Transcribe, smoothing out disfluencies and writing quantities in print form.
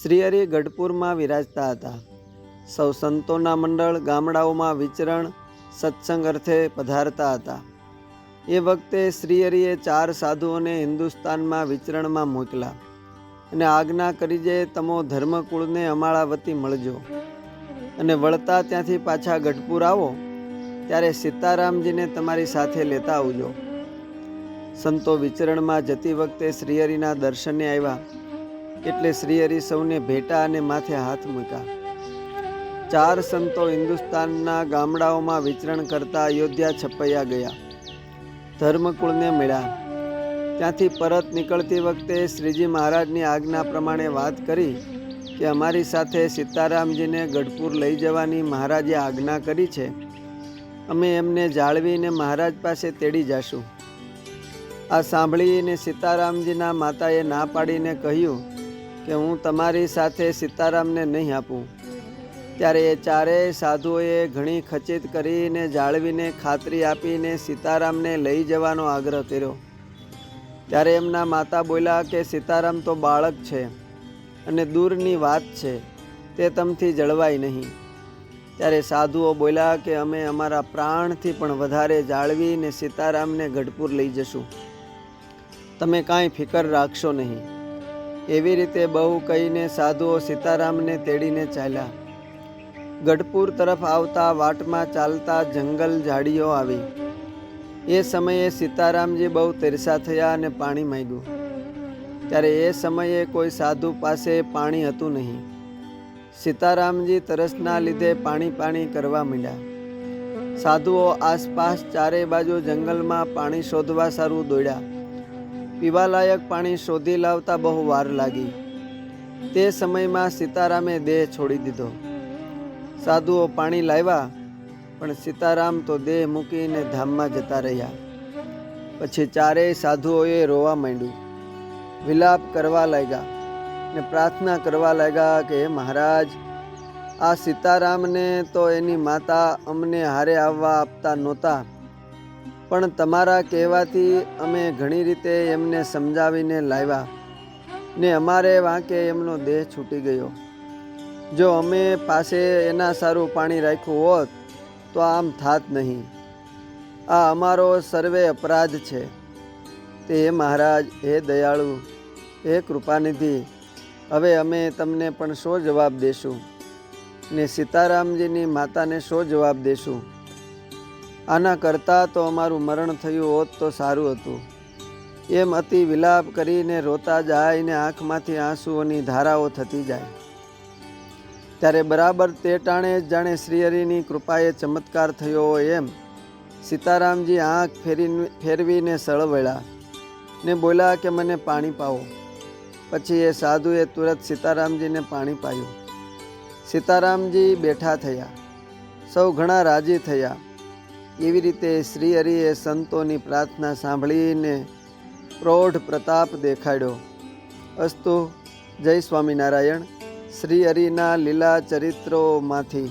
શ્રીહરિ ગઢપુરમાં વિરાજતા હતા. સૌ સંતોના મંડળ ગામડાઓમાં વિચરણ સત્સંગ અર્થે પધારતા હતા. એ વખતે શ્રીહરિએ 4 સાધુઓને હિન્દુસ્તાનમાં વિચરણમાં મોકલ્યા અને આજ્ઞા કરી જે તમો ધર્મકુળને અમાળાવતી મળજો અને વળતા ત્યાંથી પાછા ગઢપુર આવો ત્યારે સીતારામજીને તમારી સાથે લેતા આવજો. સંતો વિચરણમાં જતી વખતે શ્રીહરિના દર્શને આવ્યા એટલે શ્રીહરિ સૌને ભેટા અને માથે હાથ મૂક્યા. 4 સંતો હિન્દુસ્તાનના ગામડાઓમાં વિચરણ કરતા અયોધ્યા છપૈયા ગયા. ધર્મકુળને મળ્યા. ત્યાંથી પરત નીકળતી વખતે શ્રીજી મહારાજની આજ્ઞા પ્રમાણે વાત કરી કે અમારી સાથે સીતારામજીને ગઢપુર લઈ જવાની મહારાજે આજ્ઞા કરી છે. અમે એમને જાળવીને મહારાજ પાસે તેડી જશું. આ સાંભળીને સીતારામજીના માતાએ ના પાડીને કહ્યું કે હું તમારી સાથે સીતારામને નહીં આપું. ત્યારે એ 4 સાધુઓએ ઘણી ખચીત કરીને જાળવીને ખાતરી આપીને સીતારામને લઈ જવાનો આગ્રહ કર્યો. ત્યારે એમના માતા બોલ્યા કે સીતારામ તો બાળક છે અને દૂરની વાત છે, તે તમથી જળવાય નહીં. ત્યારે સાધુઓ બોલ્યા કે અમે અમારા પ્રાણથી પણ વધારે જાળવીને સીતારામને ગઢપુર લઈ જશું, તમે કાંઈ ફિકર રાખશો નહીં. એવી રીતે બહુ કહીને સાધુઓ સીતારામને તેડીને ચાલ્યા. ગઢપુર તરફ આવતા વાટમાં ચાલતા જંગલ ઝાડીઓ આવી. એ સમયે સીતારામજી બહુ તરસા થયા અને પાણી માંગ્યું. ત્યારે એ સમયે કોઈ સાધુ પાસે પાણી હતું નહીં. સીતારામજી તરસના લીધે પાણી કરવા માંડ્યા. સાધુઓ આસપાસ 4 બાજુ જંગલમાં પાણી શોધવા સારું દોડ્યા. પીવાલાયક પાણી શોધી લાવતા બહુ વાર લાગી. તે સમયમાં સીતારામે દેહ છોડી દીધો. સાધુઓ પાણી લાવ્યા પણ સીતારામ તો દેહ મૂકીને ધામમાં જતા રહ્યા. પછી 4 સાધુઓએ રોવા માંડ્યું, વિલાપ કરવા લાગ્યા ને પ્રાર્થના કરવા લાગ્યા કે હે મહારાજ, આ સીતારામને તો એની માતા અમને હારે આવવા આપતા નહોતા, પણ તમારા કહેવાથી અમે ઘણી રીતે એમને સમજાવીને લાવ્યા ને અમારે વાંકે એમનો દેહ છૂટી ગયો. જો અમે પાસે એના સારું પાણી રાખ્યું હોત તો આમ થાત નહીં. આ અમારો સર્વે અપરાધ છે. તે હે મહારાજ, હે દયાળુ, હે કૃપાનિધિ, હવે અમે તમને પણ શો જવાબ દેશું ને સીતારામજીની માતાને શો જવાબ દેશું? આના કરતાં તો અમારું મરણ થયું હોત તો સારું હતું. એમ અતિ વિલાપ કરીને રોતા જાય ને આંખમાંથી આંસુઓની ધારાઓ થતી જાય. ત્યારે બરાબર તે ટાણે જ જાણે શ્રીહરિની કૃપાએ ચમત્કાર થયો હોય એમ સીતારામજી આંખ ફેરવીને સળવળ્યા ને બોલ્યા કે મને પાણી પાવો. પછી એ સાધુએ તુરત સીતારામજીને પાણી પાયું. સીતારામજી બેઠા થયા. સૌ ઘણા રાજી થયા. એવી રીતે શ્રીહરિએ સંતોની પ્રાર્થના સાંભળીને પ્રૌઢ પ્રતાપ દેખાડ્યો. અસ્તુ. જય સ્વામિનારાયણ. શ્રીહરિના લીલા ચરિત્રોમાંથી.